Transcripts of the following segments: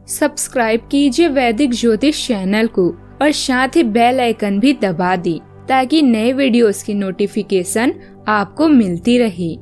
Subscribe कीजिए वैदिक ज्योतिष चैनल को और साथ ही बेल आइकन भी दबा दी ताकि नए वीडियोस की नोटिफिकेशन आपको मिलती रहे।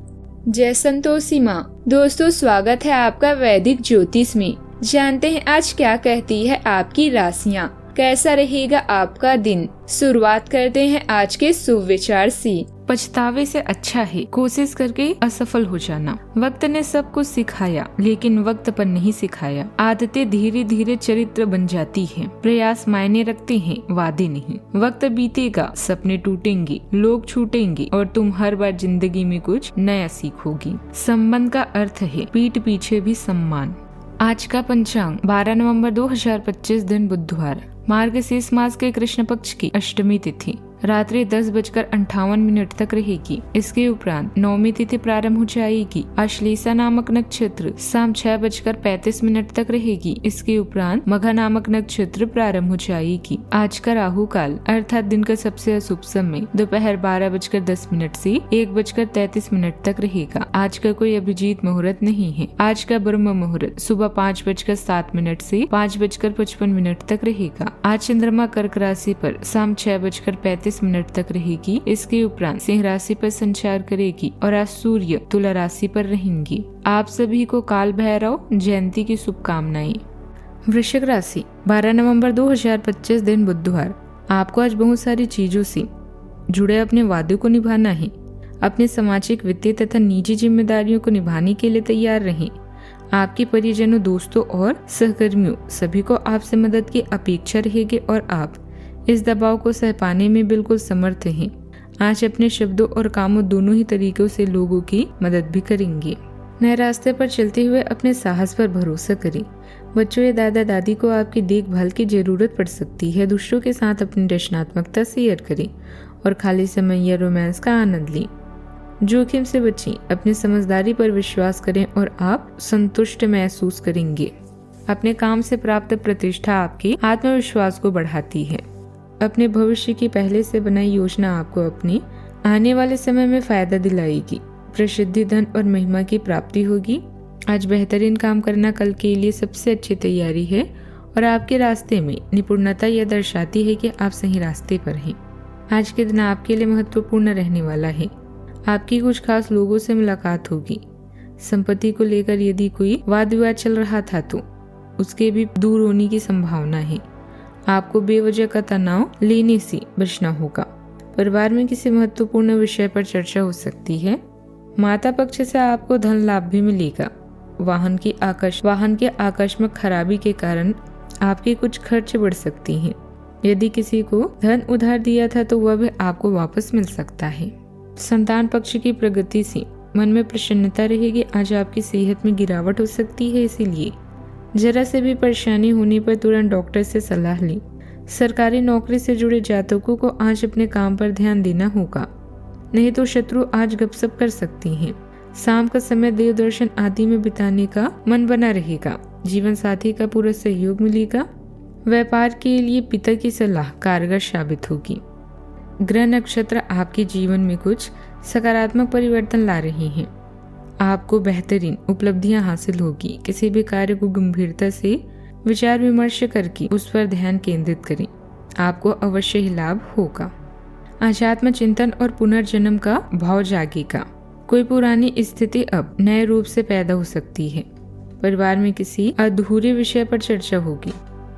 जय संतोषी माँ। दोस्तों, स्वागत है आपका वैदिक ज्योतिष में। जानते हैं आज क्या कहती है आपकी राशियाँ, कैसा रहेगा आपका दिन। शुरुआत करते हैं आज के शुभ विचार से। पछतावे से अच्छा है कोशिश करके असफल हो जाना। वक्त ने सब कुछ सिखाया लेकिन वक्त पर नहीं सिखाया। आदतें धीरे धीरे चरित्र बन जाती हैं। प्रयास मायने रखते हैं, वादे नहीं। वक्त बीतेगा, सपने टूटेंगे, लोग छूटेंगे और तुम हर बार जिंदगी में कुछ नया सीखोगी। संबंध का अर्थ है पीठ पीछे भी सम्मान। आज का पंचांग 12 नवंबर 2025 दिन बुधवार, मार्गशीर्ष मास के कृष्ण पक्ष की अष्टमी तिथि रात्रि 10:58 तक रहेगी। इसके उपरांत नवमी तिथि प्रारंभ हो जाएगी। अश्लेषा नामक नक्षत्र शाम 6:35 तक रहेगी। इसके उपरांत मघा नामक नक्षत्र प्रारंभ हो जाएगी। आज का राहु काल अर्थात दिन का सबसे अशुभ समय दोपहर 12:10 से 1:33 तक रहेगा। आज का कोई अभिजीत मुहूर्त नहीं है। आज का ब्रह्म मुहूर्त सुबह 5:07 से 5:55 तक रहेगा। आज चंद्रमा कर्क राशि पर शाम 6:35 तक रहेगी। इसके उपरांत सिंह राशि पर संचार करेगी और आज सूर्य तुला राशि पर रहेंगी। आप सभी को काल भैरव जयंती की शुभकामनाएं। वृश्चिक राशि 12 नवंबर 2025 दिन बुधवार, आपको आज बहुत सारी चीजों से जुड़े अपने वादों को निभाना है। अपने सामाजिक, वित्तीय तथा निजी जिम्मेदारियों को निभाने के लिए तैयार रहें। आपके परिजनों, दोस्तों और सहकर्मियों सभी को आपसे मदद की अपेक्षा रहेगी और आप इस दबाव को सह पाने में बिल्कुल समर्थ हैं। आज अपने शब्दों और कामों दोनों ही तरीकों से लोगों की मदद भी करेंगे। नए रास्ते पर चलते हुए अपने साहस पर भरोसा करें। बच्चों या दादा दादी को आपकी देखभाल की जरूरत पड़ सकती है। दूसरों के साथ अपनी रचनात्मकता शेयर करें और खाली समय या रोमांस का आनंद लें। जोखिम से बचें, अपनी समझदारी पर विश्वास करें और आप संतुष्ट महसूस करेंगे। अपने काम से प्राप्त प्रतिष्ठा आपके आत्मविश्वास को बढ़ाती है। अपने भविष्य की पहले से बनाई योजना आपको अपने आने वाले समय में फायदा दिलाएगी। प्रसिद्धि, धन और महिमा की प्राप्ति होगी। आज बेहतरीन काम करना कल के लिए सबसे अच्छी तैयारी है और आपके रास्ते में निपुणता यह दर्शाती है कि आप सही रास्ते पर हैं। आज के दिन आपके लिए महत्वपूर्ण रहने वाला है। आपकी कुछ खास लोगों से मुलाकात होगी। संपत्ति को लेकर यदि कोई वाद विवाद चल रहा था तो उसके भी दूर होने की संभावना है। आपको बेवजह का तनाव लेने से बचना होगा। परिवार में किसी महत्वपूर्ण विषय पर चर्चा हो सकती है। माता पक्ष से आपको धन लाभ भी मिलेगा। वाहन के आकस्मिक खराबी के कारण आपके कुछ खर्च बढ़ सकती हैं। यदि किसी को धन उधार दिया था तो वह भी आपको वापस मिल सकता है। संतान पक्ष की प्रगति से मन में प्रसन्नता रहेगी। आज आपकी सेहत में गिरावट हो सकती है, इसीलिए जरा से भी परेशानी होने पर तुरंत डॉक्टर से सलाह लें। सरकारी नौकरी से जुड़े जातकों को आज अपने काम पर ध्यान देना होगा, नहीं तो शत्रु आज गपशप कर सकती हैं। शाम का समय देव दर्शन आदि में बिताने का मन बना रहेगा। जीवन साथी का पूरा सहयोग मिलेगा। व्यापार के लिए पिता की सलाह कारगर साबित होगी। ग्रह नक्षत्र आपके जीवन में कुछ सकारात्मक परिवर्तन ला रहे हैं। आपको बेहतरीन उपलब्धियां हासिल होगी। किसी भी कार्य को गंभीरता से विचार विमर्श करके उस पर ध्यान केंद्रित करें। आपको अवश्य ही लाभ होगा। आध्यात्म चिंतन और पुनर्जन्म का भाव जागेगा। कोई पुरानी स्थिति अब नए रूप से पैदा हो सकती है। परिवार में किसी अधूरे विषय पर चर्चा होगी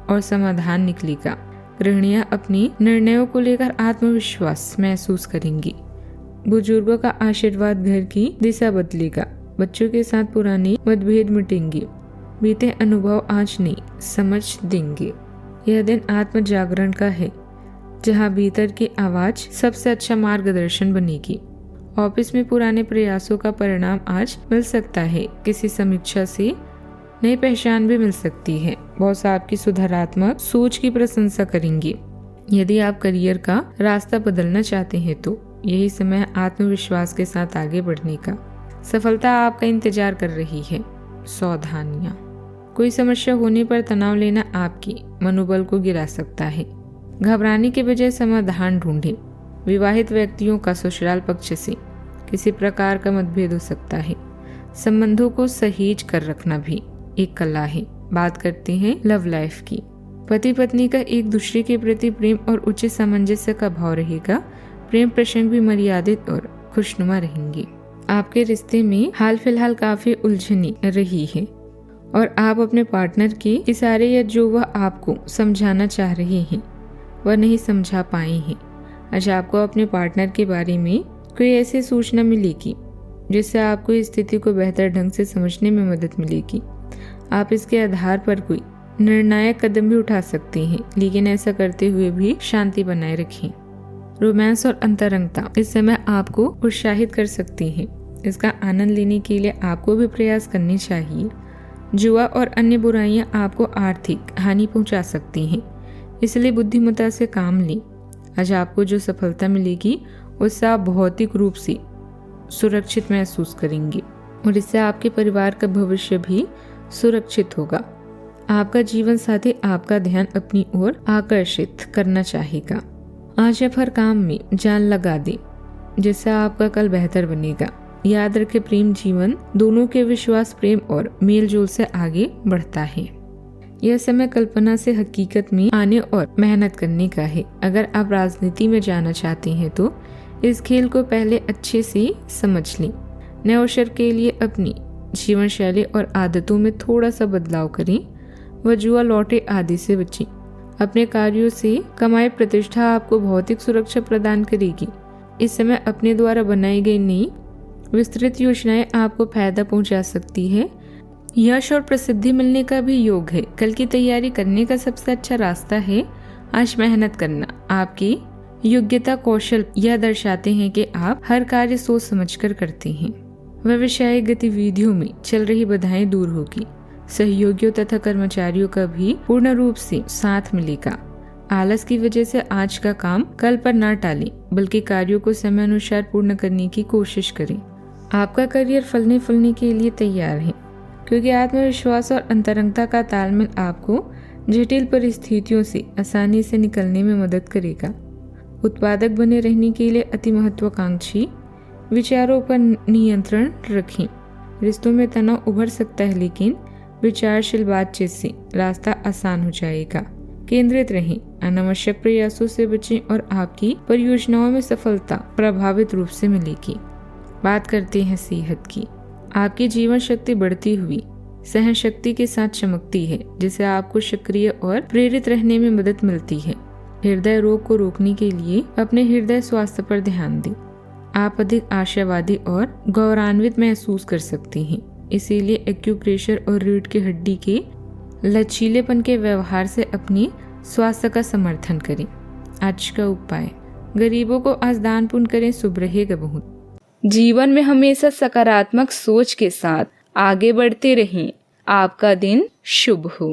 और समाधान निकलेगा। गृहिणियां अपनी निर्णयों को लेकर आत्मविश्वास महसूस करेंगी। बुजुर्गों का आशीर्वाद घर की दिशा बदलेगा। बच्चों के साथ पुराने मतभेद मिटेंगे। बीते अनुभव आज नहीं समझ देंगे। यह दिन आत्म जागरण का है, जहां भीतर की आवाज सबसे अच्छा मार्गदर्शन बनेगी। ऑफिस में पुराने प्रयासों का परिणाम आज मिल सकता है। किसी समीक्षा से नई पहचान भी मिल सकती है। बॉस आपकी सुधारात्मक सोच की प्रशंसा करेंगे। यदि आप करियर का रास्ता बदलना चाहते हैं तो यही समय आत्मविश्वास के साथ आगे बढ़ने का। सफलता आपका इंतजार कर रही है। सावधानियां, कोई समस्या होने पर तनाव लेना आपकी मनोबल को गिरा सकता है। घबराने के बजाय समाधान ढूंढें। विवाहित व्यक्तियों का ससुराल पक्ष से किसी प्रकार का मतभेद हो सकता है। संबंधों को सहेज कर रखना भी एक कला है। बात करते हैं लव लाइफ की। पति पत्नी का एक दूसरे के प्रति प्रेम और उचित सामंजस्य का भाव रहेगा। प्रेम प्रसंग भी मर्यादित और खुशनुमा रहेंगे। आपके रिश्ते में हाल फिलहाल काफी उलझनी रही है और आप अपने पार्टनर के इशारे या जो वह आपको समझाना चाह रहे हैं वह नहीं समझा पाए हैं। आज आपको अपने पार्टनर के बारे में कोई ऐसी सूचना मिलेगी जिससे आपको इस स्थिति को बेहतर ढंग से समझने में मदद मिलेगी। आप इसके आधार पर कोई निर्णायक कदम भी उठा सकते हैं, लेकिन ऐसा करते हुए भी शांति बनाए रखें। रोमांस और अंतरंगता इस समय आपको उत्साहित कर सकती है। इसका आनंद लेने के लिए आपको भी प्रयास करने चाहिए। जुआ और अन्य बुराइयां आपको आर्थिक हानि पहुंचा सकती हैं, इसलिए बुद्धिमत्ता से काम लें। आज आपको जो सफलता मिलेगी उससे आप भौतिक रूप से सुरक्षित महसूस करेंगे और इससे आपके परिवार का भविष्य भी सुरक्षित होगा। आपका जीवन साथी आपका ध्यान अपनी ओर आकर्षित करना चाहेगा। आज आप हर काम में जान लगा दें, जिससे आपका कल बेहतर बनेगा। याद रखें, प्रेम जीवन दोनों के विश्वास, प्रेम और मेलजोल से आगे बढ़ता है। यह समय कल्पना से हकीकत में आने और मेहनत करने का है। अगर आप राजनीति में जाना चाहते हैं तो इस खेल को पहले अच्छे से समझ लें। नए अवसर के लिए अपनी जीवन शैली और आदतों में थोड़ा सा बदलाव करें। वह जुआ, लॉटरी आदि से बचें। अपने कार्यों से कमाई प्रतिष्ठा आपको भौतिक सुरक्षा प्रदान करेगी। इस समय अपने द्वारा बनाई गई नई विस्तृत योजनाएं आपको फायदा पहुंचा सकती है। यश और प्रसिद्धि मिलने का भी योग है। कल की तैयारी करने का सबसे अच्छा रास्ता है आज मेहनत करना। आपकी योग्यता, कौशल यह दर्शाते हैं कि आप हर कार्य सोच समझकर करते हैं। व्यवसायिक गतिविधियों में चल रही बाधाएं दूर होगी। सहयोगियों तथा कर्मचारियों का भी पूर्ण रूप से साथ मिलेगा। आलस की वजह से आज का काम कल पर ना टालें, बल्कि कार्यों को समय अनुसार पूर्ण करने की कोशिश करें। आपका करियर फलने फूलने के लिए तैयार है, क्योंकि आत्मविश्वास और अंतरंगता का तालमेल आपको जटिल परिस्थितियों से आसानी से निकलने में मदद करेगा। उत्पादक बने रहने के लिए अति महत्वाकांक्षी विचारों पर नियंत्रण रखें। रिश्तों में तनाव उभर सकता है, लेकिन विचारशील बातचीत से रास्ता आसान हो जाएगा। केंद्रित रहें, अनावश्यक प्रयासों से बचें और आपकी परियोजनाओं में सफलता प्रभावित रूप से मिलेगी। बात करते हैं सेहत की। आपकी जीवन शक्ति बढ़ती हुई सहन शक्ति के साथ चमकती है, जिससे आपको सक्रिय और प्रेरित रहने में मदद मिलती है। हृदय रोग को रोकने के लिए अपने हृदय स्वास्थ्य पर ध्यान दें। आप अधिक आशावादी और गौरवान्वित महसूस कर सकते हैं, इसीलिए एक्यूप्रेशर और रीढ़ की हड्डी के लचीलेपन के व्यवहार से अपने स्वास्थ्य का समर्थन करें। आज का उपाय, गरीबों को आज दान पुण्य करें, शुभ रहेगा बहुत। जीवन में हमेशा सकारात्मक सोच के साथ आगे बढ़ते रहें। आपका दिन शुभ हो।